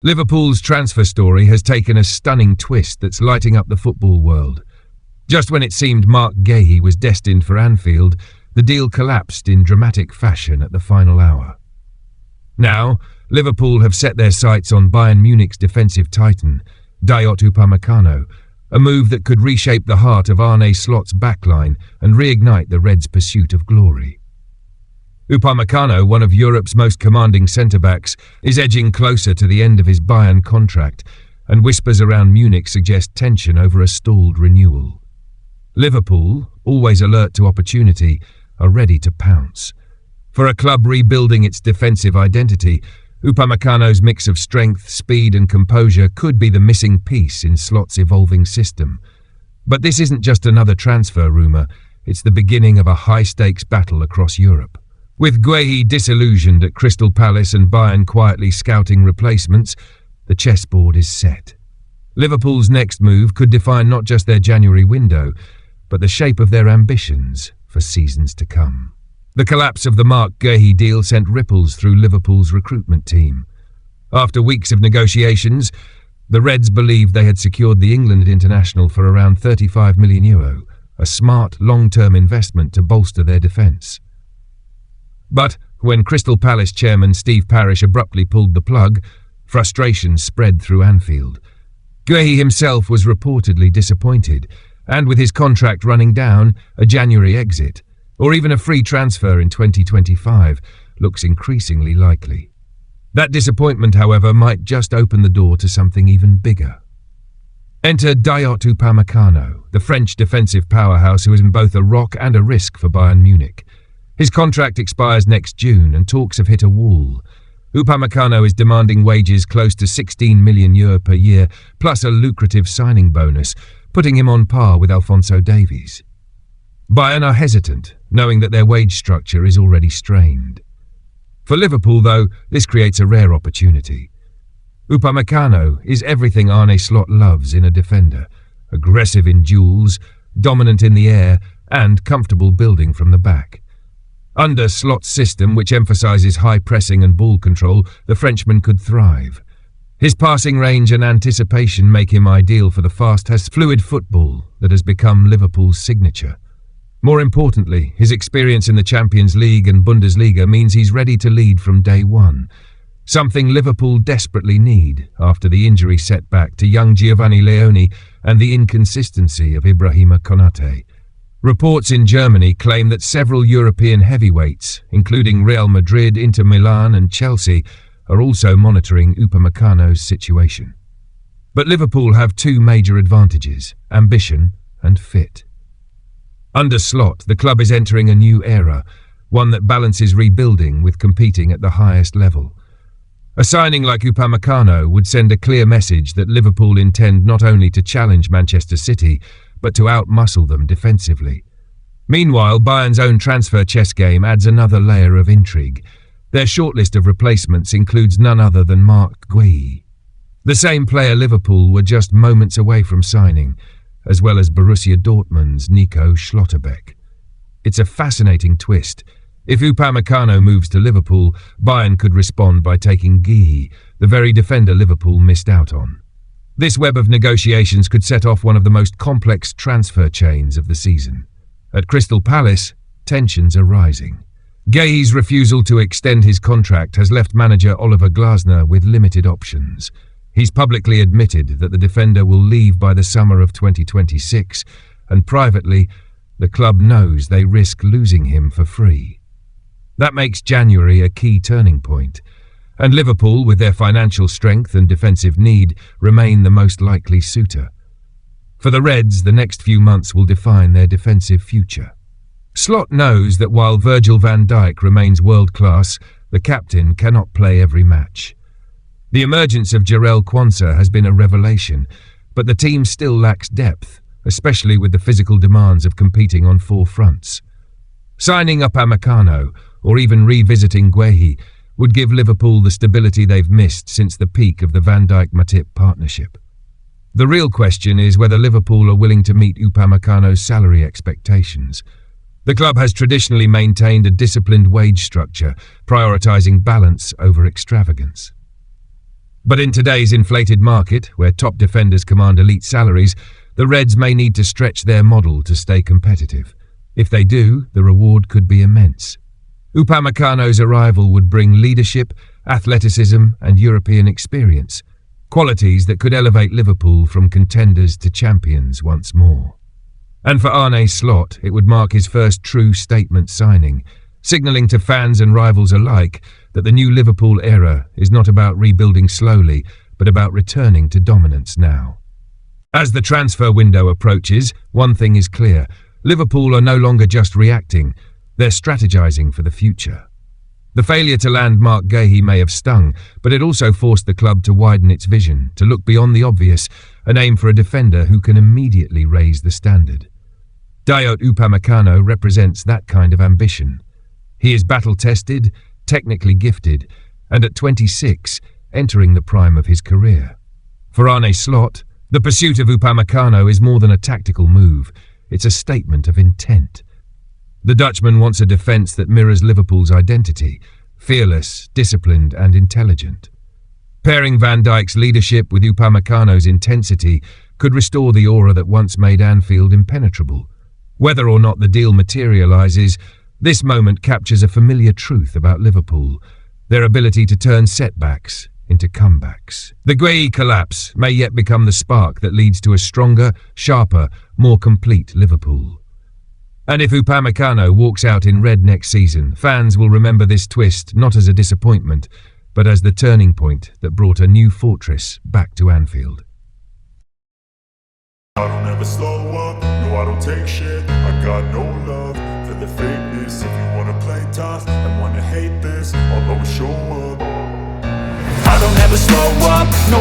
Liverpool's transfer story has taken a stunning twist that's lighting up the football world. Just when it seemed Marc Guehi was destined for Anfield, the deal collapsed in dramatic fashion at the final hour. Now, Liverpool have set their sights on Bayern Munich's defensive titan, Dayot Upamecano, a move that could reshape the heart of Arne Slot's backline and reignite the Reds' pursuit of glory. Upamecano, one of Europe's most commanding centre-backs, is edging closer to the end of his Bayern contract, and whispers around Munich suggest tension over a stalled renewal. Liverpool, always alert to opportunity, are ready to pounce. For a club rebuilding its defensive identity, Upamecano's mix of strength, speed and composure could be the missing piece in Slot's evolving system. But this isn't just another transfer rumour, it's the beginning of a high-stakes battle across Europe. With Guehi disillusioned at Crystal Palace and Bayern quietly scouting replacements, the chessboard is set. Liverpool's next move could define not just their January window, but the shape of their ambitions for seasons to come. The collapse of the Marc Guehi deal sent ripples through Liverpool's recruitment team. After weeks of negotiations, the Reds believed they had secured the England international for around €35 million, a smart, long-term investment to bolster their defence. But when Crystal Palace chairman Steve Parish abruptly pulled the plug, frustration spread through Anfield. Guehi himself was reportedly disappointed, and with his contract running down, a January exit, or even a free transfer in 2025, looks increasingly likely. That disappointment, however, might just open the door to something even bigger. Enter Dayot Upamecano, the French defensive powerhouse who is both a rock and a risk for Bayern Munich. His contract expires next June and talks have hit a wall. Upamecano is demanding wages close to €16 million per year, plus a lucrative signing bonus, putting him on par with Alphonso Davies. Bayern are hesitant, knowing that their wage structure is already strained. For Liverpool, though, this creates a rare opportunity. Upamecano is everything Arne Slot loves in a defender: aggressive in duels, dominant in the air, and comfortable building from the back. Under Slot's system, which emphasises high pressing and ball control, the Frenchman could thrive. His passing range and anticipation make him ideal for the fast, fluid football that has become Liverpool's signature. More importantly, his experience in the Champions League and Bundesliga means he's ready to lead from day one, something Liverpool desperately need after the injury setback to young Giovanni Leoni and the inconsistency of Ibrahima Konate. Reports in Germany claim that several European heavyweights, including Real Madrid, Inter Milan and Chelsea, are also monitoring Upamecano's situation. But Liverpool have two major advantages: ambition and fit. Under Slot, the club is entering a new era, one that balances rebuilding with competing at the highest level. A signing like Upamecano would send a clear message that Liverpool intend not only to challenge Manchester City, but to outmuscle them defensively. Meanwhile, Bayern's own transfer chess game adds another layer of intrigue. Their shortlist of replacements includes none other than Marc Guehi, the same player Liverpool were just moments away from signing, as well as Borussia Dortmund's Nico Schlotterbeck. It's a fascinating twist. If Upamecano moves to Liverpool, Bayern could respond by taking Guehi, the very defender Liverpool missed out on. This web of negotiations could set off one of the most complex transfer chains of the season. At Crystal Palace, tensions are rising. Guehi's refusal to extend his contract has left manager Oliver Glasner with limited options. He's publicly admitted that the defender will leave by the summer of 2026, and privately, the club knows they risk losing him for free. That makes January a key turning point, and Liverpool, with their financial strength and defensive need, remain the most likely suitor. For the Reds, the next few months will define their defensive future. Slot knows that while Virgil van Dijk remains world-class, the captain cannot play every match. The emergence of Jarell Quansah has been a revelation, but the team still lacks depth, especially with the physical demands of competing on four fronts. Signing Upamecano, or even revisiting Guehi, would give Liverpool the stability they've missed since the peak of the Van Dijk-Matip partnership. The real question is whether Liverpool are willing to meet Upamecano's salary expectations. The club has traditionally maintained a disciplined wage structure, prioritising balance over extravagance. But in today's inflated market, where top defenders command elite salaries, the Reds may need to stretch their model to stay competitive. If they do, the reward could be immense. Upamecano's arrival would bring leadership, athleticism, and European experience, qualities that could elevate Liverpool from contenders to champions once more. And for Arne Slot, it would mark his first true statement signing, signalling to fans and rivals alike that the new Liverpool era is not about rebuilding slowly, but about returning to dominance now. As the transfer window approaches, one thing is clear: Liverpool are no longer just reacting, they're strategizing for the future. The failure to land Marc Guehi may have stung, but it also forced the club to widen its vision, to look beyond the obvious, and aim for a defender who can immediately raise the standard. Dayot Upamecano represents that kind of ambition. He is battle-tested, technically gifted, and at 26, entering the prime of his career. For Arne Slot, the pursuit of Upamecano is more than a tactical move, it's a statement of intent. The Dutchman wants a defence that mirrors Liverpool's identity, fearless, disciplined and intelligent. Pairing Van Dijk's leadership with Upamecano's intensity could restore the aura that once made Anfield impenetrable. Whether or not the deal materialises, this moment captures a familiar truth about Liverpool, their ability to turn setbacks into comebacks. The Guehi collapse may yet become the spark that leads to a stronger, sharper, more complete Liverpool. And if Upamecano walks out in red next season, fans will remember this twist not as a disappointment, but as the turning point that brought a new fortress back to Anfield. I don't ever slow up, no I don't take shit. I got no love for the fakeness. If you wanna play tough and wanna hate this, I'll always show up. I don't ever slow up, no